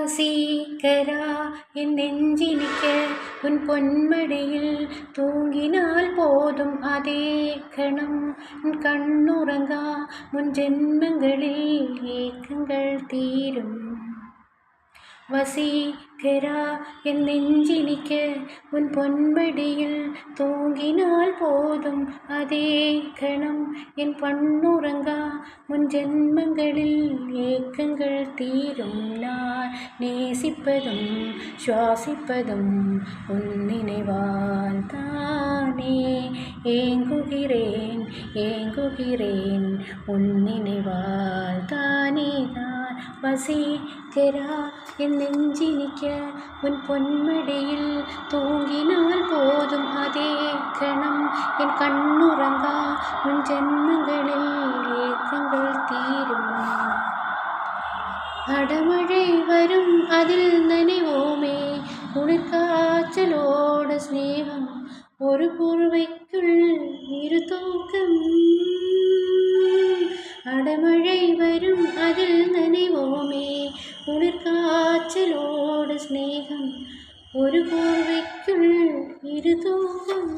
வசீகரா என் நெஞ்சினிக்க உன் பொன்மடியில் தூங்கினால் போதும் அதே கணம் உன் கண்ணுறங்கா முன் ஜென்மங்களில் ஏக்கங்கள் தீரும். வசீகரா என் நெஞ்சினிக்க உன் பொன்மடியில் தூங்கினால் போதும் அதே கணம் என் கண்ணுறங்கா முன் ஜென்மங்களில் ஏக்கங்கள் தீரும். நான் நேசிப்பதும் சுவாசிப்பதும் உன் நினைவால் தானே. ஏங்குகிறேன் ஏங்குகிறேன் உன் நினைவால் தானே தான். வசீகரா என் நெஞ்சினிக்க உன் பொன்மடியில் தூங்கினால் போதும் அதே கணம் என் கண்ணுறங்கா உன் ஜென்மங்களில் ஏக்கங்கள் தீரும். அடமழை வரும் அதில் நனைவோமே குளிர்காய்ச்சலோட ஸ்நேகம் ஒரு போர்வைக்குள் இரு தூக்கம். அடமழை வரும் அதில் நனைவோமே குளிர்காய்ச்சலோட ஸ்நேகம் ஒரு போர்வைக்குள் இரு தூக்கம்.